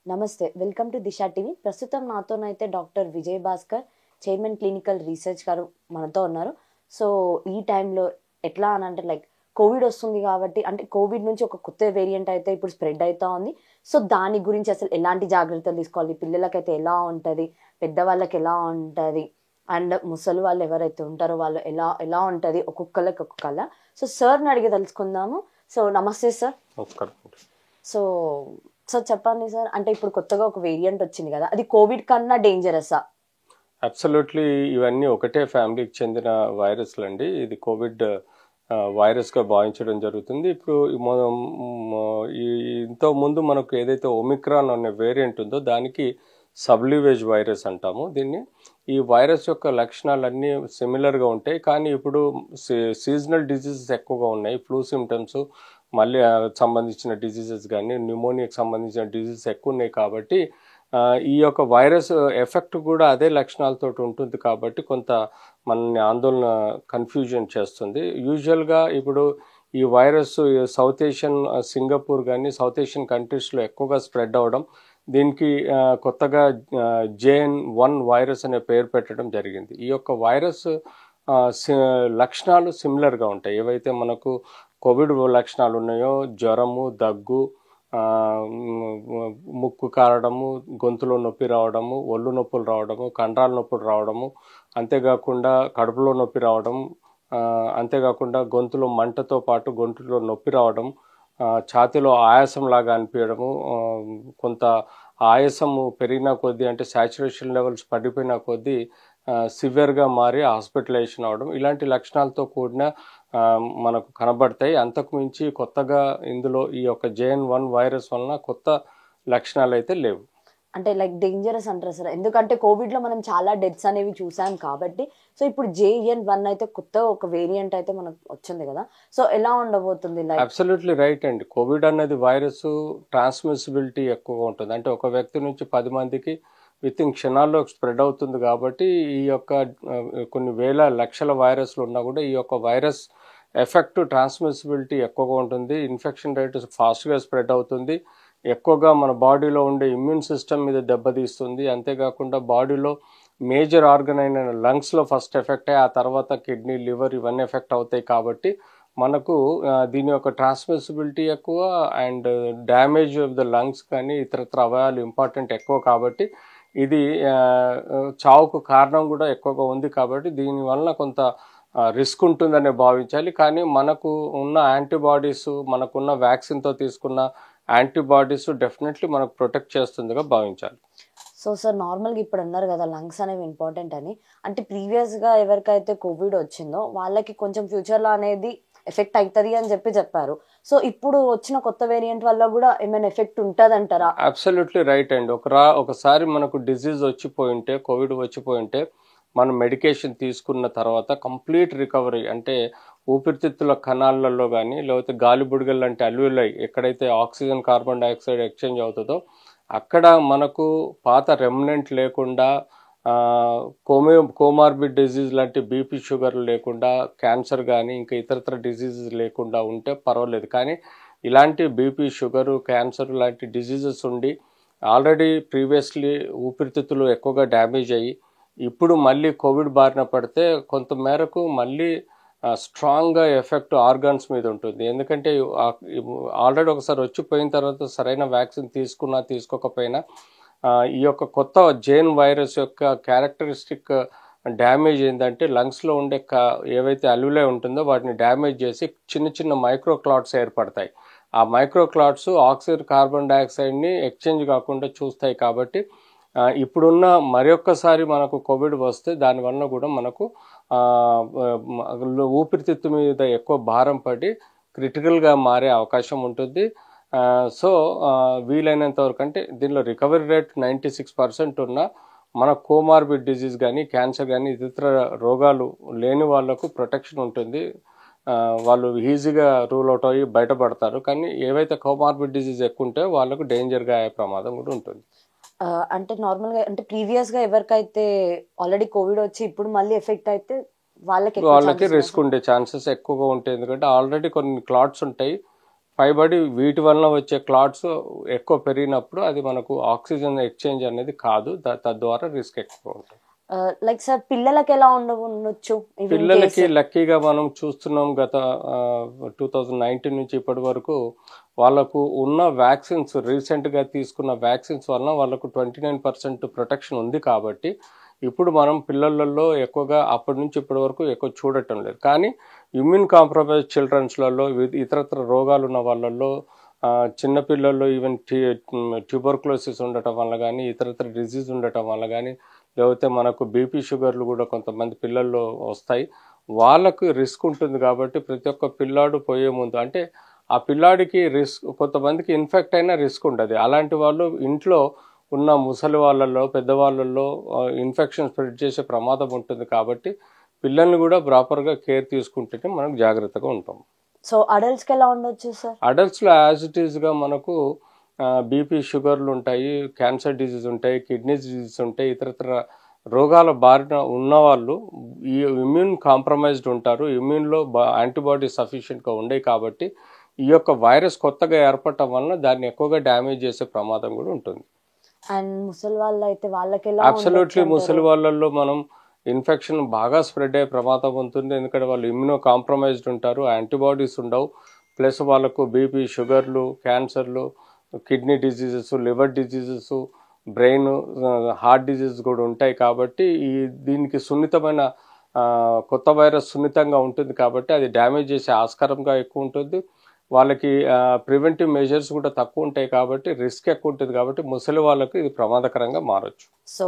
నమస్తే. Welcome to Disha TV. ప్రస్తుతం నాతోనైతే doctor Vijay Bhaskar, chairman clinical research గారు మనతో ఉన్నారు. సో, ఈ టైంలో ఎట్లా అనంటే కోవిడ్ వస్తుంది కాబట్టి అంటే కోవిడ్ నుంచి ఒక కొత్త వేరియంట్ అయితే ఇప్పుడు స్ప్రెడ్ అయితా ఉంది. సో, దాని గురించి అసలు ఎలాంటి జాగ్రత్తలు తీసుకోవాలి? పిల్లలకైతే ఎలా ఉంటది? పెద్దవాళ్ళకి ఎలా ఉంటది? అండ్ ముసలి వాళ్ళు ఎవరైతే ఉంటారో వాళ్ళు ఎలా ఎలా ఉంటది? ఒక్కొక్కళ్ళకి ఒక్కొక్కలా. సో, సార్‌ని అడిగి తెలుసుకుందాము. సో, నమస్తే సార్. నమస్కారం. సో, చెప్పండి సార్. అంటే ఇప్పుడు కొత్తగా ఒక వేరియంట్ వచ్చింది కదా! అది కోవిడ్ కన్నా డేంజరసా? అబ్సల్యూట్లీ ఇవన్నీ ఒకటే ఫ్యామిలీకి చెందిన వైరస్లండి. ఇది కోవిడ్ వైరస్గా భావించడం జరుగుతుంది. ఇప్పుడు ఇంతకు ముందు మనకు ఏదైతే ఒమిక్రాన్ అనే వేరియంట్ ఉందో దానికి సబ్లివేజ్ వైరస్ అంటాము దీన్ని. ఈ వైరస్ యొక్క లక్షణాలన్నీ సిమిలర్గా ఉంటాయి, కానీ ఇప్పుడు సీజనల్ డిజీజెస్ ఎక్కువగా ఉన్నాయి. ఫ్లూ సిమ్టమ్స్, మళ్ళీ సంబంధించిన డిజీజెస్ కానీ న్యూమోనియాకి సంబంధించిన డిజీజెస్ ఎక్కువ ఉన్నాయి కాబట్టి ఈ యొక్క వైరస్ ఎఫెక్ట్ కూడా అదే లక్షణాలతో ఉంటుంది కాబట్టి కొంత మనల్ని ఆందోళన కన్ఫ్యూజన్ చేస్తుంది. యూజువల్గా ఇప్పుడు ఈ వైరస్ సౌత్ ఏషియన్ సింగపూర్ కానీ సౌత్ ఏషియన్ కంట్రీస్లో ఎక్కువగా స్ప్రెడ్ అవ్వడం, దీనికి కొత్తగా JN.1 వైరస్ అనే పేరు పెట్టడం జరిగింది. ఈ యొక్క వైరస్ లక్షణాలు సిమిలర్గా ఉంటాయి. ఏవైతే మనకు కోవిడ్ లక్షణాలు ఉన్నాయో, జ్వరము, దగ్గు, ముక్కు కారడము, గొంతులో నొప్పి రావడము, ఒళ్ళు నొప్పులు రావడము, కండరాల నొప్పులు రావడము, అంతేకాకుండా కడుపులో నొప్పి రావడం, అంతేకాకుండా గొంతులో మంటతో పాటు గొంతులో నొప్పి రావడం, ఛాతీలో ఆయాసం లాగా అనిపించడము, కొంత ఆయాసము పెరిగిన కొద్దీ అంటే సాచురేషన్ లెవెల్స్ పడిపోయిన కొద్దీ సివియర్గా మారి హాస్పిటలైజేషన్ అవడం, ఇలాంటి లక్షణాలతో కూడిన మనకు కనబడతాయి. అంతకు మించి కొత్తగా ఇందులో ఈ యొక్క JN.1 వైరస్ వలన కొత్త లక్షణాలు అయితే లేవు. అంటే డేంజరస్ అంటారు సార్. ఎందుకంటే కోవిడ్లో మనం చాలా డెత్స్ అనేవి చూసాం కాబట్టి. సో, ఇప్పుడు JN.1 అయితే కొత్త ఒక వేరియంట్ అయితే మనకు వచ్చింది కదా! సో, ఎలా ఉండబోతుంది? అబ్సల్యూట్లీ రైట్ అండి. కోవిడ్ అన్నది వైరస్ ట్రాన్స్మిసిబిలిటీ ఎక్కువగా ఉంటుంది. అంటే ఒక వ్యక్తి నుంచి 10 మందికి విత్ ఇన్ క్షణాల్లో స్ప్రెడ్ అవుతుంది కాబట్టి ఈ యొక్క కొన్ని వేల లక్షల వైరస్లు ఉన్నా కూడా ఈ యొక్క వైరస్ ఎఫెక్ట్ ట్రాన్స్మిసిబిలిటీ ఎక్కువగా ఉంటుంది. ఇన్ఫెక్షన్ రేట్ ఫాస్ట్గా స్ప్రెడ్ అవుతుంది. ఎక్కువగా మన బాడీలో ఉండే ఇమ్యూన్ సిస్టమ్ మీద దెబ్బతీస్తుంది. అంతేకాకుండా బాడీలో మేజర్ ఆర్గన్ అయిన లంగ్స్లో ఫస్ట్ ఎఫెక్ట్ అయ్యి ఆ తర్వాత కిడ్నీ, లివర్ ఇవన్నీ ఎఫెక్ట్ అవుతాయి కాబట్టి మనకు దీని యొక్క ట్రాన్స్మిసిబిలిటీ ఎక్కువ and damage of the lungs కానీ ఇతరత్ర అవయవాలు ఇంపార్టెంట్ ఎక్కువ కాబట్టి ఇది చావుకు కారణం కూడా ఎక్కువగా ఉంది కాబట్టి దీనివల్ల కొంత రిస్క్ ఉంటుందనే భావించాలి. కానీ మనకు ఉన్న యాంటీబాడీస్, మనకున్న వ్యాక్సిన్తో తీసుకున్న యాంటీబాడీస్ డెఫినెట్లీ మనకు ప్రొటెక్ట్ చేస్తుందిగా భావించాలి. సో సార్, నార్మల్గా ఇప్పుడు అన్నారు కదా లంగ్స్ అనేవి ఇంపార్టెంట్ అని. అంటే ప్రీవియస్గా ఎవరికైతే కోవిడ్ వచ్చిందో వాళ్ళకి కొంచెం ఫ్యూచర్లో అనేది ఎఫెక్ట్ అవుతుంది అని చెప్పారు. సో, ఇప్పుడు వచ్చిన కొత్త వేరియంట్ వల్ల కూడా ఏమైనా ఎఫెక్ట్ ఉంటుంది అంటారా? అబ్సల్యూట్లీ రైట్ అండి. ఒకసారి మనకు డిజీజ్ వచ్చిపోయింటే, కోవిడ్ వచ్చిపోయింటే మనం మెడికేషన్ తీసుకున్న తర్వాత కంప్లీట్ రికవరీ అంటే ఊపిరితిత్తుల కణాలలో కానీ లేకపోతే గాలి బుడగలు లాంటి అల్యూలై ఎక్కడైతే ఆక్సిజన్, కార్బన్ డైఆక్సైడ్ ఎక్స్చేంజ్ అవుతుందో అక్కడ మనకు పాత రెమినెంట్ లేకుండా కోమార్బిడ్ డిజీజ్ లాంటి బీపీ, షుగర్ లేకుండా, క్యాన్సర్ కానీ ఇంకా ఇతరత్ర డిజీజెస్ లేకుండా ఉంటే పర్వాలేదు. కానీ ఇలాంటి బీపీ, షుగరు, క్యాన్సర్ లాంటి డిజీజెస్ ఉండి ఆల్రెడీ ప్రీవియస్లీ ఊపిరితిత్తులు ఎక్కువగా డ్యామేజ్ అయ్యి ఇప్పుడు మళ్ళీ కోవిడ్ బారిన పడితే కొంత మేరకు మళ్ళీ స్ట్రాంగ్గా ఎఫెక్ట్ ఆర్గాన్స్ మీద ఉంటుంది. ఎందుకంటే ఆల్రెడీ ఒకసారి వచ్చిపోయిన తర్వాత సరైన వ్యాక్సిన్ తీసుకున్నా తీసుకోకపోయినా ఈ యొక్క కొత్త JN వైరస్ యొక్క క్యారెక్టరిస్టిక్ డ్యామేజ్ ఏంటంటే లంగ్స్లో ఉండే ఏవైతే అల్యూలై ఉంటుందో వాటిని డ్యామేజ్ చేసి చిన్న చిన్న మైక్రో క్లాట్స్ ఏర్పడతాయి. ఆ మైక్రో క్లాట్స్ ఆక్సిజన్, కార్బన్ డైఆక్సైడ్ని ఎక్స్చేంజ్ కాకుండా చూస్తాయి కాబట్టి ఇప్పుడున్న మరొక్కసారి మనకు కోవిడ్ వస్తే దానివల్ల కూడా మనకు ఊపిరితిత్తు మీద ఎక్కువ భారం పడి క్రిటికల్గా మారే అవకాశం ఉంటుంది. సో వీలైనంత వరకు అంటే దీనిలో రికవరీ రేట్ 96% ఉన్నా మన కోమార్బిడ్ డిజీజ్ కానీ క్యాన్సర్ కానీ ఇతర రోగాలు లేని వాళ్ళకు ప్రొటెక్షన్ ఉంటుంది. వాళ్ళు ఈజీగా రూల్ అవుట్ అయ్యి బయటపడతారు. కానీ ఏవైతే కోమార్బిడ్ డిజీజ్ ఎక్కువ ఉంటే వాళ్ళకు డేంజర్గా అయ్యే ప్రమాదం కూడా ఉంటుంది. అంటే నార్మల్గా అంటే ప్రీవియస్గా ఎవరికైతే ఆల్రెడీ కోవిడ్ వచ్చి ఇప్పుడు మళ్ళీ ఎఫెక్ట్ అయితే వాళ్ళకి రిస్క్ ఉండే ఛాన్సెస్ ఎక్కువగా ఉంటాయి. ఎందుకంటే ఆల్రెడీ కొన్ని క్లాట్స్ ఉంటాయి, పైబడి వీటి వలన వచ్చే క్లాట్స్ ఎక్కువ పెరిగినప్పుడు అది మనకు ఆక్సిజన్ ఎక్స్చేంజ్ అనేది కాదు, తద్వారా రిస్క్ ఎక్కువ ఉంటుంది. లైక్ సార్ పిల్లలకి ఎలా ఉండవచ్చు? పిల్లలకి లక్కీగా మనం చూస్తున్నాం గత 2019 నుంచి ఇప్పటి వరకు వాళ్ళకు ఉన్న వ్యాక్సిన్స్, రీసెంట్గా తీసుకున్న వ్యాక్సిన్స్ వలన వాళ్ళకు 29% ప్రొటెక్షన్ ఉంది. కాబట్టి ఇప్పుడు మనం పిల్లలలో ఎక్కువగా అప్పటి నుంచి ఇప్పటి వరకు ఎక్కువ చూడటం లేదు. కానీ ఇమ్యూన్ కాంప్రమైజ్ చిల్డ్రన్స్లలో, ఇతరత్ర రోగాలు ఉన్న వాళ్ళల్లో, చిన్నపిల్లల్లో ఈవెన్ ట్యూబర్క్లోసిస్ ఉండటం వల్ల కానీ, ఇతరత్ర డిజీజ్ ఉండటం వల్ల కానీ, లేకపోతే మనకు బీపీ షుగర్లు కూడా కొంతమంది పిల్లల్లో వస్తాయి. వాళ్ళకు రిస్క్ ఉంటుంది. కాబట్టి ప్రతి ఒక్క పిల్లాడు పోయే ముందు, అంటే ఆ పిల్లాడికి రిస్క్, కొంతమందికి ఇన్ఫెక్ట్ అయినా రిస్క్ ఉండదు. అలాంటి వాళ్ళు ఇంట్లో ఉన్న ముసలి వాళ్ళల్లో, పెద్దవాళ్ళల్లో ఇన్ఫెక్షన్ స్ప్రెడ్ చేసే ప్రమాదం ఉంటుంది. కాబట్టి పిల్లల్ని కూడా ప్రాపర్గా కేర్ తీసుకుంటేనే మనకు జాగ్రత్తగా ఉంటాం. సో అడల్ట్స్కి ఎలా ఉండొచ్చు సార్? అడల్ట్స్లో యాజ్ ఇట్ ఈస్గా మనకు బీపీ షుగర్లు ఉంటాయి, క్యాన్సర్ డిజీజ్ ఉంటాయి, కిడ్నీ డిజీజ్ ఉంటాయి, ఇతరత్ర రోగాల బారిన ఉన్నవాళ్ళు ఈ ఇమ్యూన్ కాంప్రమైజ్డ్ ఉంటారు. ఇమ్యూన్లో యాంటీబాడీ సఫిషియెంట్గా ఉండేవి. కాబట్టి ఈ యొక్క వైరస్ కొత్తగా ఏర్పడటం వలన దాన్ని ఎక్కువగా డ్యామేజ్ చేసే ప్రమాదం కూడా ఉంటుంది. అండ్ ముసలి వాళ్ళు అయితే వాళ్ళకి ఎలా? అబ్సల్యూట్లీ ముసలి వాళ్ళల్లో మనం ఇన్ఫెక్షన్ బాగా స్ప్రెడ్ అయ్యే ప్రమాదం ఉంటుంది. ఎందుకంటే వాళ్ళు ఇమ్యూనో కాంప్రమైజ్డ్ ఉంటారు, యాంటీబాడీస్ ఉండవు. ప్లస్ వాళ్ళకు బీపీ షుగర్లు, క్యాన్సర్లు, kidney diseases, liver diseases, brain, heart diseases కూడా ఉంటాయి. కాబట్టి దీనికి సున్నితమైన కొత్త వైరస్ సున్నితంగా ఉంటుంది. కాబట్టి అది డ్యామేజ్ చేసే ఆస్కారంగా ఎక్కువ ఉంటుంది. వాళ్ళకి ప్రివెంటివ్ మెజర్స్ కూడా తక్కువ ఉంటాయి. కాబట్టి రిస్క్ ఎక్కువ ఉంటుంది. కాబట్టి ముసలి వాళ్ళకు ఇది ప్రమాదకరంగా మారచ్చు. సో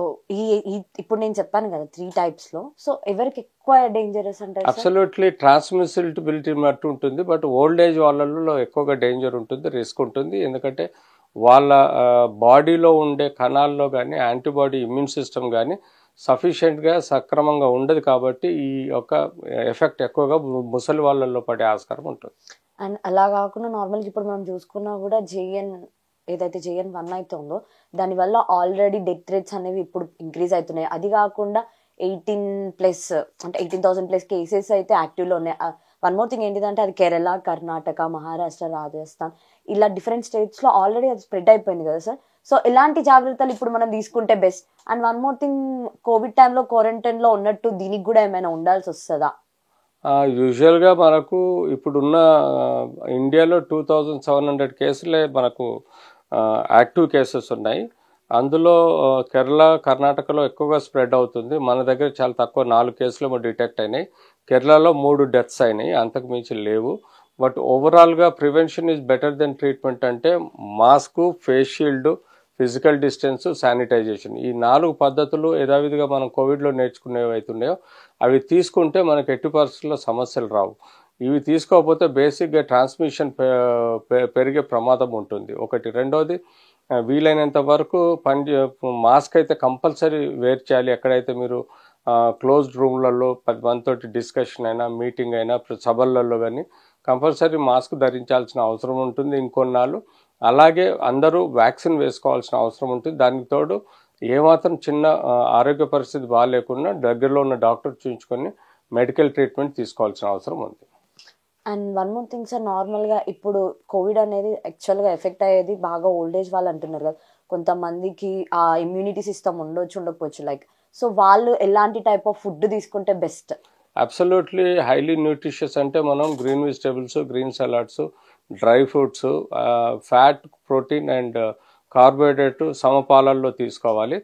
ఇప్పుడు నేను చెప్పాను కదా 3 types లో, సో ఎవరికి ఎక్కువ డేంజరస్ అంటారు? అబ్సల్యూట్లీ ట్రాన్స్మిసిబిలిటీ మట్టు ఉంటుంది. బట్ ఓల్డ్ ఏజ్ వాళ్ళలో ఎక్కువగా డేంజర్ ఉంటుంది, రిస్క్ ఉంటుంది. ఎందుకంటే వాళ్ళ బాడీలో ఉండే కణాల్లో కానీ, యాంటీబాడీ ఇమ్యూన్ సిస్టమ్ కానీ సఫిషియెంట్గా సక్రమంగా ఉండదు. కాబట్టి ఈ యొక్క ఎఫెక్ట్ ఎక్కువగా ముసలి వాళ్ళల్లో పడే ఆస్కారం ఉంటుంది. అండ్ అలా కాకుండా నార్మల్గా ఇప్పుడు మనం చూసుకున్నా కూడా ఏదైతే JN.1 అయితే ఉందో దానివల్ల ఆల్రెడీ డెత్ రేట్స్ అనేవి ఇప్పుడు ఇంక్రీజ్ అవుతున్నాయి. అది కాకుండా 18+ అంటే 18,000+ కేసెస్ అయితే యాక్టివ్లో ఉన్నాయి. వన్ మోర్ థింగ్ ఏంటిదంటే అది కేరళ, కర్ణాటక, మహారాష్ట్ర, రాజస్థాన్ ఇలా డిఫరెంట్ స్టేట్స్లో ఆల్రెడీ అది స్ప్రెడ్ అయిపోయింది కదా సార్. సో ఎలాంటి జాగ్రత్తలు ఇప్పుడు మనం తీసుకుంటే best? And one more thing, Covid టైంలో క్వారంటైన్లో ఉన్నట్టు దీనికి కూడా ఏమైనా ఉండాల్సి వస్తుందా? యూజువల్గా మనకు ఇప్పుడున్న ఇండియాలో 2,700 కేసులే మనకు యాక్టివ్ కేసెస్ ఉన్నాయి. అందులో కేరళ, కర్ణాటకలో ఎక్కువగా స్ప్రెడ్ అవుతుంది. మన దగ్గర చాలా తక్కువ 4 కేసులు డిటెక్ట్ అయినాయి. కేరళలో 3 డెత్స్ అయినాయి, అంతకు మించి లేవు. బట్ ఓవరాల్గా prevention is better then treatment. అంటే mask, face shield, physical distance, sanitization, ఈ 4 పద్ధతులు యథావిధిగా మనం కోవిడ్లో నేర్చుకునేవి అవుతున్నాయో అవి తీసుకుంటే మనకు ఎట్టి పరిస్థితుల్లో సమస్యలు రావు. ఇవి తీసుకోకపోతే బేసిక్గా ట్రాన్స్మిషన్ పెరిగే ప్రమాదం ఉంటుంది ఒకటి. రెండోది, వీలైనంత వరకు మాస్క్ అయితే కంపల్సరీ వేర్ చేయాలి. ఎక్కడైతే మీరు క్లోజ్డ్ రూమ్లలో 10 మందితోటి డిస్కషన్ అయినా, మీటింగ్ అయినా, సభలలో కానీ కంపల్సరీ మాస్క్ ధరించాల్సిన అవసరం ఉంటుంది ఇంకొన్నాళ్ళు. అలాగే అందరూ వ్యాక్సిన్ వేసుకోవాల్సిన అవసరం ఉంటుంది. దానికి తోడు ఏమాత్రం చిన్న ఆరోగ్య పరిస్థితి బాగాలేకుండా దగ్గరలో ఉన్న డాక్టర్ చూపించుకొని మెడికల్ ట్రీట్మెంట్ తీసుకోవాల్సిన అవసరం ఉంది. And one more thing sir, నార్మల్గా ఇప్పుడు కోవిడ్ అనేది యాక్చువల్గా ఎఫెక్ట్ అయ్యేది బాగా ఓల్డ్ ఏజ్ వాళ్ళు అంటున్నారు కదా. కొంతమందికి ఆ ఇమ్యూనిటీ సిస్టమ్ ఉండకపోవచ్చు లైక్. సో వాళ్ళు ఎలాంటి టైప్ ఆఫ్ ఫుడ్ తీసుకుంటే బెస్ట్? అబ్సల్యూట్లీ హైలీ న్యూట్రిషియస్ అంటే మనం green vegetables, green salads, dry fruits, fat, protein and carbohydrate సమపాలల్లో తీసుకోవాలి.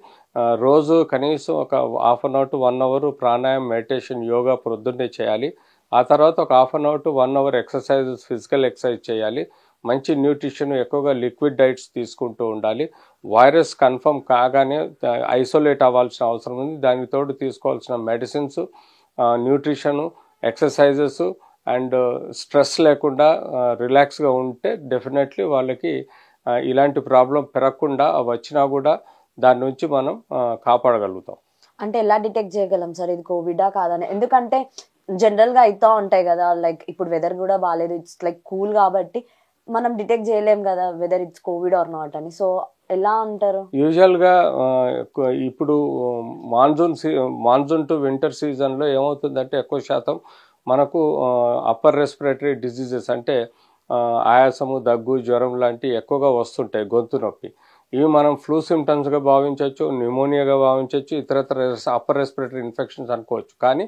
రోజు కనీసం ఒక half an hour to 1 hour pranayama, meditation, yoga ప్రొద్దున్నే చేయాలి. ఆ తర్వాత ఒక half an hour to 1 hour exercises, physical exercise చేయాలి. మంచి న్యూట్రిషన్, ఎక్కువగా లిక్విడ్ డైట్స్ తీసుకుంటూ ఉండాలి. వైరస్ కన్ఫర్మ్ కాగానే ఐసోలేట్ అవ్వాల్సిన అవసరం ఉంది. దానికి తోడు తీసుకోవాల్సిన medicines, nutrition, exercises and stress లేకుండా రిలాక్స్గా ఉంటే డెఫినెట్లీ వాళ్ళకి ఇలాంటి ప్రాబ్లం పెరగకుండా వచ్చినా కూడా దాని నుంచి మనం కాపాడగలుగుతాం. అంటే ఎలా డిటెక్ట్ చేయగలం సార్ ఇది కోవిడా కాదని? ఎందుకంటే జనరల్గా అవుతూ ఉంటాయి కదా, లైక్ ఇప్పుడు వెదర్ కూడా బాగాలేదు, ఇట్స్ లైక్ కూల్ కాబట్టి మనం డిటెక్ట్ చేయలేం కదా whether it's covid or not అని. సో ఎలా అంటారు? యూజువల్గా ఇప్పుడు మాన్సూన్ టు వింటర్ సీజన్లో ఏమవుతుందంటే ఎక్కువ శాతం మనకు అప్పర్ రెస్పిరేటరీ డిసీజెస్ అంటే ఆయాసము, దగ్గు, జ్వరం లాంటివి ఎక్కువగా వస్తుంటాయి, గొంతు నొప్పి. ఇవి మనం ఫ్లూ సిమ్టమ్స్గా భావించవచ్చు, న్యూమోనియాగా భావించవచ్చు, ఇతరత్ర అప్పర్ రెస్పిరేటరీ ఇన్ఫెక్షన్స్ అనుకోవచ్చు. కానీ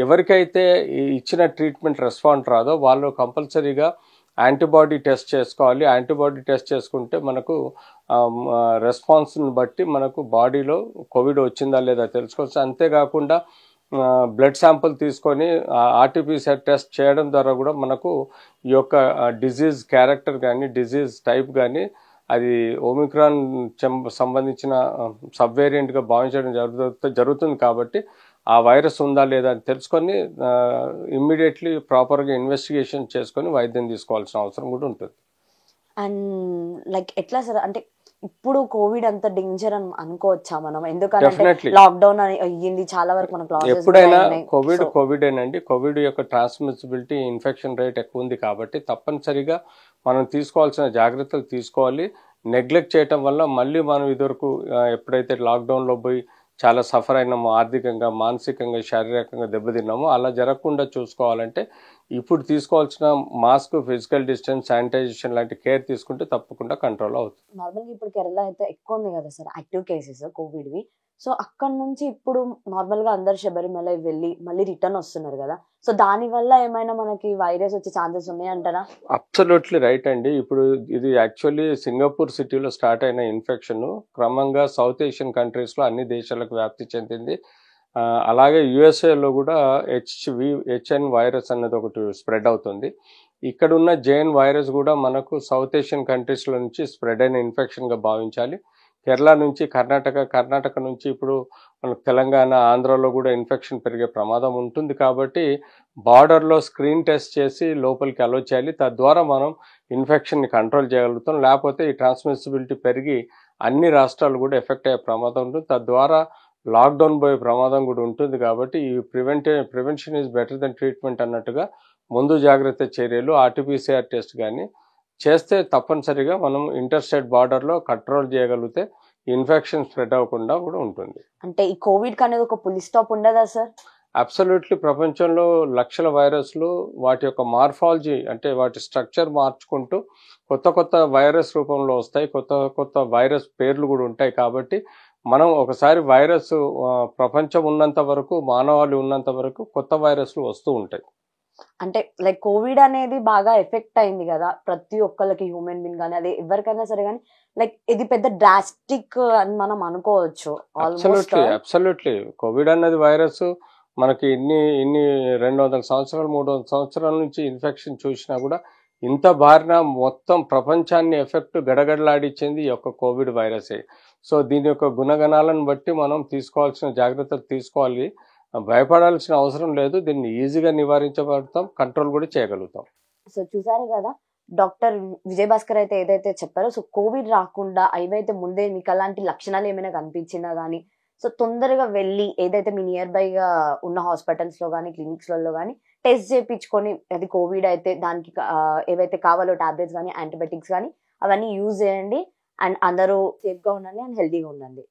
ఎవరికైతే ఈ ఇచ్చిన ట్రీట్మెంట్ రెస్పాండ్ రాదో వాళ్ళు కంపల్సరీగా యాంటీబాడీ టెస్ట్ చేసుకోవాలి. యాంటీబాడీ టెస్ట్ చేసుకుంటే మనకు రెస్పాన్స్ని బట్టి మనకు బాడీలో కోవిడ్ వచ్చిందా లేదా తెలుసుకోవచ్చు. అంతేకాకుండా బ్లడ్ శాంపుల్ తీసుకొని ఆర్టీపీసీఆర్ టెస్ట్ చేయడం ద్వారా కూడా మనకు ఈ యొక్క డిజీజ్ క్యారెక్టర్ కానీ డిజీజ్ టైప్ కానీ అది ఒమిక్రాన్ సంబంధించిన సబ్ వేరియంట్గా భావించడం జరుగుతుంది. కాబట్టి ఆ వైరస్ ఉందా లేదా అని తెలుసుకొని ఇమ్మీడియట్లీ ప్రాపర్గా ఇన్వెస్టిగేషన్ చేసుకొని వైద్యం తీసుకోవాల్సిన అవసరం కూడా ఉంటుంది. అండ్ లైక్ ఎట్లా సార్, అంటే ఇప్పుడు కోవిడ్ అంత డేంజర్ అని అనుకోవచ్చా మనం? ఎందుకంటే లాక్డౌన్ అయ్యింది, చాలా వరకు మనకు ఎప్పుడైనా కోవిడ్ ఏనండి. కోవిడ్ యొక్క ట్రాన్స్మిసిబిలిటీ, ఇన్ఫెక్షన్ రేట్ ఎక్కువ ఉంది కాబట్టి తప్పనిసరిగా మనం తీసుకోవాల్సిన జాగ్రత్తలు తీసుకోవాలి. నెగ్లెక్ట్ చేయటం వల్ల మళ్ళీ మనం ఇదివరకు ఎప్పుడైతే లాక్డౌన్లో పోయి చాలా సఫర్ అయినామో, ఆర్థికంగా, మానసికంగా, శారీరకంగా దెబ్బతిన్నామో అలా జరగకుండా చూసుకోవాలంటే ఇప్పుడు తీసుకోవాల్సిన మాస్క్, ఫిజికల్ డిస్టెన్స్, శానిటైజేషన్ లాంటి కేర్ తీసుకుంటే తప్పకుండా కంట్రోల్ అవుతుంది. నార్మల్గా ఇప్పుడు కేరళ అయితే ఎక్కువ ఉంది కదా సార్ యాక్టివ్ కేసెస్ కోవిడ్వి. సో అక్కడ నుంచి ఇప్పుడు నార్మల్గా అందరు శబరిమల వెళ్ళి మళ్ళీ రిటర్న్ వస్తున్నారు కదా, సో దాని వల్ల ఏమైనా మనకి వైరస్ వచ్చే ఛాన్సెస్ ఉన్నాయంటారా? అబ్సల్యూట్లీ రైట్ అండి. ఇప్పుడు ఇది యాక్చువల్లీ సింగపూర్ సిటీలో స్టార్ట్ అయిన ఇన్ఫెక్షన్ క్రమంగా సౌత్ ఏషియన్ కంట్రీస్లో అన్ని దేశాలకు వ్యాప్తి చెందింది. అలాగే యుఎస్ఏలో కూడా హెచ్ఎన్ వైరస్ అన్నది ఒకటి స్ప్రెడ్ అవుతుంది. ఇక్కడున్న జేఎన్ వైరస్ కూడా మనకు సౌత్ ఏషియన్ కంట్రీస్లో నుంచి స్ప్రెడ్ అయిన ఇన్ఫెక్షన్గా భావించాలి. కేరళ నుంచి కర్ణాటక నుంచి ఇప్పుడు మనకు తెలంగాణ, ఆంధ్రాలో కూడా ఇన్ఫెక్షన్ పెరిగే ప్రమాదం ఉంటుంది. కాబట్టి బార్డర్లో స్క్రీన్ టెస్ట్ చేసి లోపలికి అలో చేయాలి. తద్వారా మనం ఇన్ఫెక్షన్ని కంట్రోల్ చేయగలుగుతాం. లేకపోతే ఈ ట్రాన్స్మిసిబిలిటీ పెరిగి అన్ని రాష్ట్రాలు కూడా ఎఫెక్ట్ అయ్యే ప్రమాదం ఉంటుంది. తద్వారా లాక్డౌన్ పోయే ప్రమాదం కూడా ఉంటుంది. కాబట్టి ఈ prevention is better then treatment అన్నట్టుగా ముందు జాగ్రత్త చర్యలు ఆర్టీపీసీఆర్ టెస్ట్ కానీ చేస్తే తప్పనిసరిగా మనం ఇంటర్స్టేట్ బార్డర్లో కంట్రోల్ చేయగలిగితే ఇన్ఫెక్షన్ స్ప్రెడ్ అవ్వకుండా కూడా ఉంటుంది. అంటే ఈ కోవిడ్ అనేది ఒక పులి స్టాప్ ఉండదా సార్? అబ్సల్యూట్లీ. ప్రపంచంలో లక్షల వైరస్లు వాటి యొక్క మార్ఫాలజీ అంటే వాటి స్ట్రక్చర్ మార్చుకుంటూ కొత్త వైరస్ రూపంలో వస్తాయి. కొత్త వైరస్ పేర్లు కూడా ఉంటాయి. కాబట్టి మనం ఒకసారి వైరస్ ప్రపంచం ఉన్నంత వరకు, మానవాళి ఉన్నంత వరకు కొత్త వైరస్లు వస్తూ ఉంటాయి. అంటే లైక్ కోవిడ్ అనేది బాగా ఎఫెక్ట్ అయింది కదా ప్రతి ఒక్కరికి, హ్యూమన్ బీయింగ్ కానీ అదే ఎవరికైనా సరే, కానీ లైక్ ఇది పెద్ద డ్రాస్టిక్ అని మనం అనుకోవచ్చు. అబ్సల్యూట్లీ. కోవిడ్ అన్నది వైరస్ మనకి ఇన్ని 200 సంవత్సరాలు 300 సంవత్సరాల నుంచి ఇన్ఫెక్షన్ చూసినా కూడా ఇంత బారిన మొత్తం ప్రపంచాన్ని ఎఫెక్ట్ గడగడలాడించింది ఈ యొక్క కోవిడ్ వైరసే. సో దీని యొక్క గుణగణాలను బట్టి మనం తీసుకోవాల్సిన జాగ్రత్తలు తీసుకోవాలి. భయపడాల్సిన అవసరం లేదు. దీన్ని ఈజీగా నివారించబడతాం, కంట్రోల్ కూడా చేయగలుగుతాం. సో చూసారు కదా డాక్టర్ విజయ్ భాస్కర్ అయితే ఏదైతే చెప్పారో, సో కోవిడ్ రాకుండా ఏవైతే ముందే మీకు అలాంటి లక్షణాలు ఏమైనా కనిపించిందా కానీ, సో తొందరగా వెళ్ళి ఏదైతే మీ నియర్ బైగా ఉన్న హాస్పిటల్స్లో కానీ క్లినిక్స్లలో కానీ టెస్ట్ చేయించుకొని అది కోవిడ్ అయితే దానికి ఏవైతే కావాలో టాబ్లెట్స్ కానీ యాంటీబయాటిక్స్ కానీ అవన్నీ యూజ్ చేయండి. అండ్ అందరూ సేఫ్గా ఉండండి అండ్ హెల్తీగా ఉండండి.